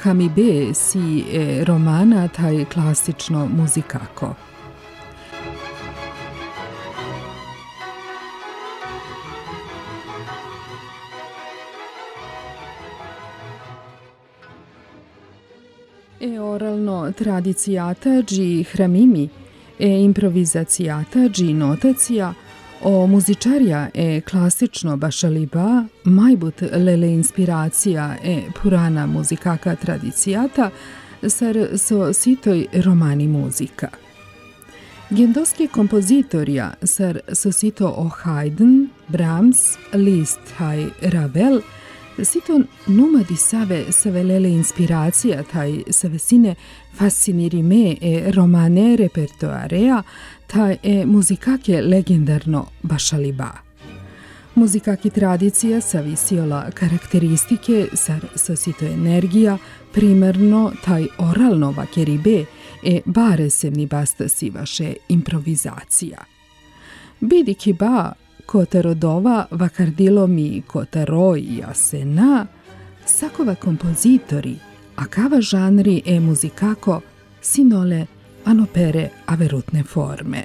hamibe si romana taj klasično muzikako. Oralno tradicijata dži hramimi, improvizacijata dži notacija, o muzičarja klasično bašaliba, majbut lele inspiracija purana muzikaka tradicijata, sar so sitoj romani muzika. Gendoske kompozitorja sar so sito o Haydn, Brahms, Liszt hai Ravel, sito numadi save lele inspiracija taj savesine fascinirime romane repertoarea taj muzikake legendarno bašaliba. Muzikaki tradicija savisiola karakteristike sar sosito energija primarno taj oralno vakeribe bare semni bastasi vaše improvizacija. Bidiki ba kotarodova vakardilo mi kotaro i asena, sakova kompozitori, a kava žanri muzikako sinole anopere averutne forme.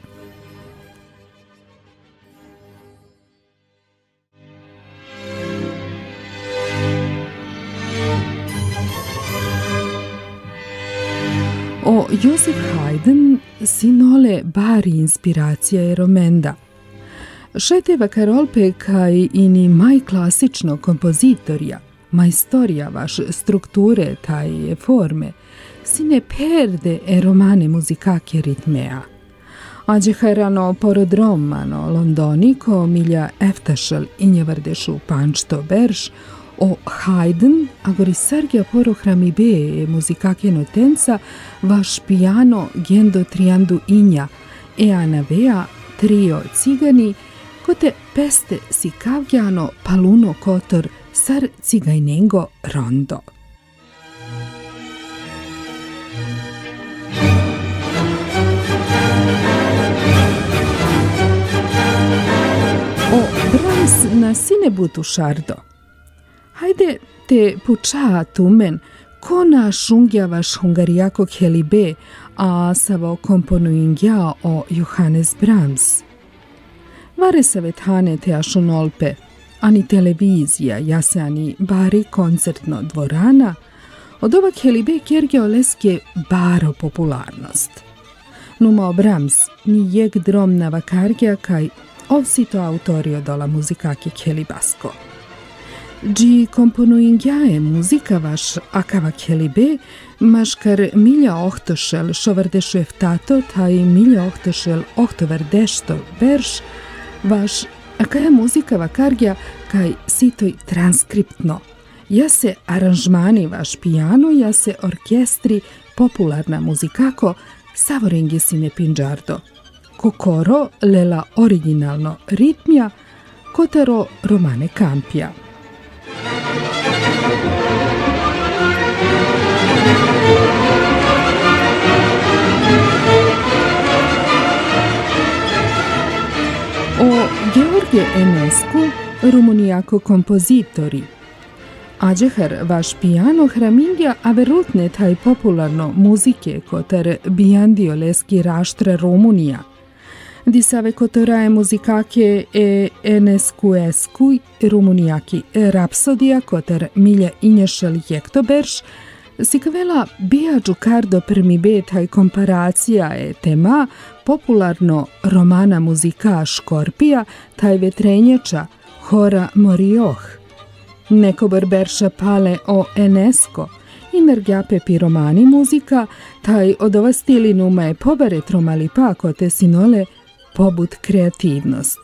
O Josef Haydn sinole bari inspiracija romenda. Šete vakarolpe kaj ini maj klasično kompozitorja, majstorja vaš strukture taj forme, sine perde romane muzikake ritmea. Ađe hajrano porodromano Londoniko milja eftašal injevardešu pančto berš, o Haydn, agori sargja porohramibe muzikake notenca, vaš piano gendo triandu inja, anavea trio cigani, kote peste si kavgjano paluno kotor sar cigajnengo rondo. O Brahms na sine butu šardo. Hajde te puča tumen, ko na šungjavaš hungarijako helibe, a savo komponuingja o Johannes Brahms. Vare savethane te ašunolpe, ani televizija, jasani bari koncertno dvorana, od ovak helibe kjergeo leske baro popularnost. Numao Brahms ni jeg dromna vakargja kaj ovsito autorio dola muzikake helibasko. Dži komponuingjae muzika vaš akava helibe, maškar milja ohtošel šovardešu eftato, taj milja ohtošel ohtovardešto berš, vaš akaja muzika vakargja kaj sitoj transkriptno. Ja se aranžmani vaš piano, ja se orkestri popularna muzikako savorengi sine pinđardo. Kokoro lela originalno ritmja, kotaro romane kampja. O George Enescu, rumunijako kompozitori. Ađehar vaš piano hramingja averutne taj popularno muzike kotar bijandio leski raštra Rumunija. Disave kotoraje muzikake Enescuescu rumunijaki rapsodija kotar milja inješel jektoberš, sikavela bija džukardo prmibe taj komparacija tema popularno romana muzika Škorpija taj vetrenječa hora Morioh. Neko berša pale o Enesco, inergjape piromani muzika, taj od ova stili nume je pobare tromali pa kote sinole pobud kreativnost.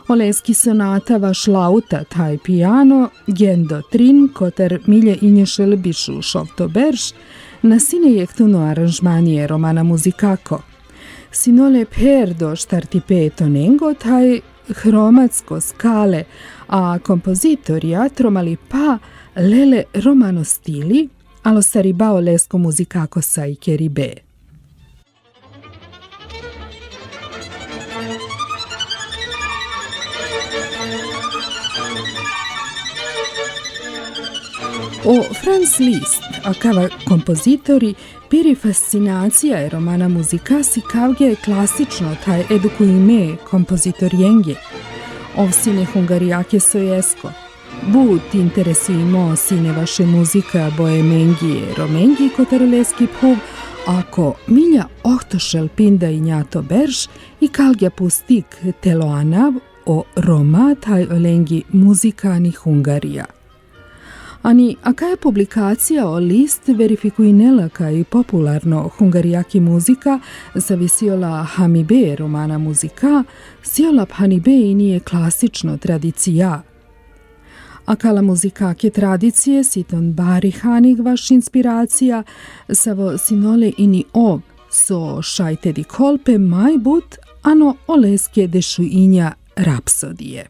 Oleski sonata vaš lauta taj piano, gendo trin kotar milje inješel bišu šovto berš, na sine jektuno aranžmanije romana muzikako. Sinole perdo štarti petonengo taj hromatsko skale, a kompozitorja tromali pa lele romano stili, alo saribao lesko muzikako sa i keribe. O Franz Liszt, a kava kompozitori, piri fascinacija je romana muzika si kavge klasično taj edukuime kompozitorienge. Ovsine hungarijake sojesko. But interesuimo sine vaše muzika boemengije romengi kotaroleski pub, ako milja ohtošel pinda i njato berš i kalgja pustik teloanav o Roma taj olengi muzikani Hungarija. Ani akaja publikacija o Liszt verifikuinela kaj popularno hungarijaki muzika zavisiola hamibe romana muzika, siola hamibe i nije klasično tradicija. Akala muzikake tradicije siton barihanig vaš inspiracija, savo sinole ini ob so šajtedi kolpe majbut, ano oleske dešuinja rapsodije.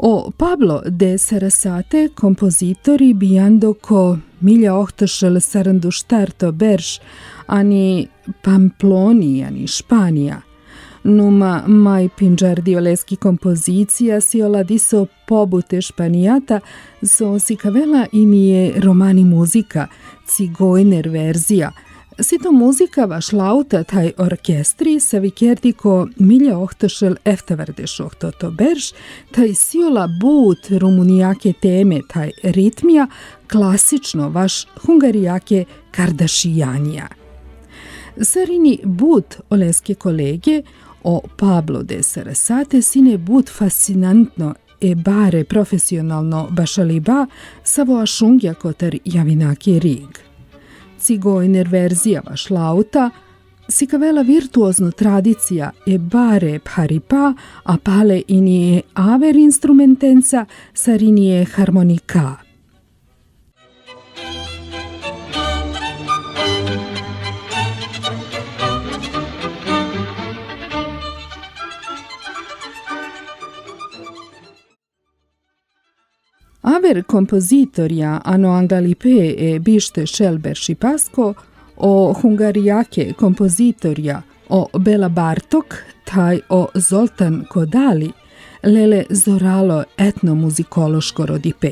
O Pablo de Sarasate kompozitori bijando ko milja ohtošel saranduštarto berš, ani Pamploni, ani Španija. Numa mai pinđardi oleski kompozicija si ola diso pobute španijata, so si kavela inije romani muzika, cigojner verzija. Sito muzika vaš lauta taj orkestri sa vikerdi ko milja ohtošel eftavardes ohtoto berš, taj siola but rumunijake teme, taj ritmija, klasično vaš hungarijake kardašijanija. Sarini but oleske kolege o Pablo de Sarasate sine but fascinantno e bare profesionalno bašaliba savo ašungja kotar javinake rig. Cigojner verzija vaš lauta, si kavela virtuozno tradicija e bare pharipa, a pale inije aver instrumentenca, sarinije harmonika. Aver kompozitorja ano angalipe e bište šelber šipasko, o hungarijake kompozitorja o Bela Bartok, taj o Zoltan Kodali, lele zoralo etnomuzikološko rodipe.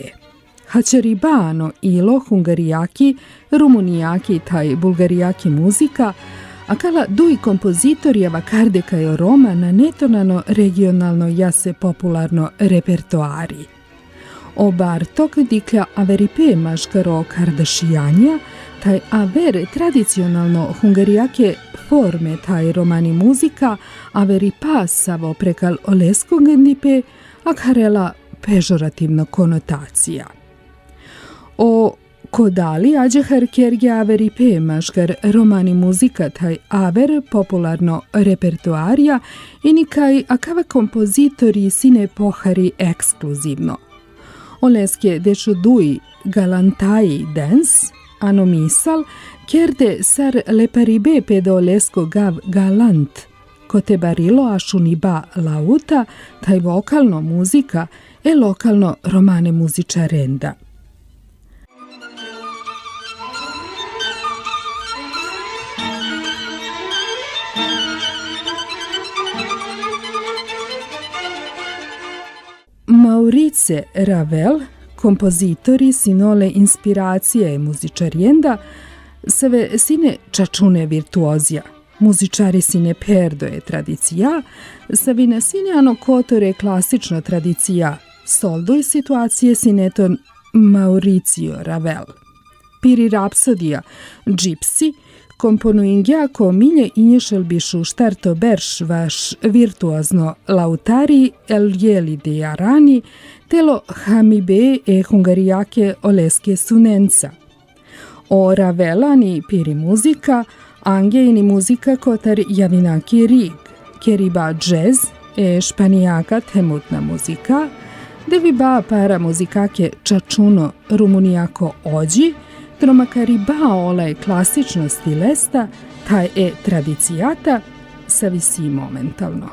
Hačaribano ilo hungarijaki, rumunijaki taj bulgarijaki muzika, a kala duj kompozitorjeva kardeka je Roma na netonano regionalno jase popularno repertoari. O Bartok diklja averipe maškaro kardašijanja, taj aver tradicionalno hungarijake forme taj romani muzika, averipa savo prekal oleskog endipe, a karela pežorativno konotacija. O Kodali ađehar kergja averipe maškar romani muzika taj aver popularno repertoarja i nikaj akava kompozitori sine pohari ekskluzivno. Oleske dečuduj galantaji dance, ano misal, kerde sar leparibe pedo olesko gav galant, kote barilo ašuniba lauta, taj vokalno muzika e lokalno romane muzičarenda. Maurice Ravel, kompozitori sinole inspiracije muzičarjenda, seve sine čačune virtuozija, muzičari sine perdoje tradicija, savine sine ano kotore klasično tradicija, solduj situacije sineton Mauricio Ravel. Piri rapsodija, Gypsy, komponuingja ko milje inješel bišu štarto berš vaš virtuozno lautari el jeli de arani, telo hamibe e hungarijake oleske sunenca. O Ravelani piri muzika, angejini muzika kotar javinaki rig, keriba džez e španijaka temutna muzika, deviba para muzikake čačuno rumunijako ođi, tromakariba olaj klasično stilesta, taj e tradicijata, savisi momentalno.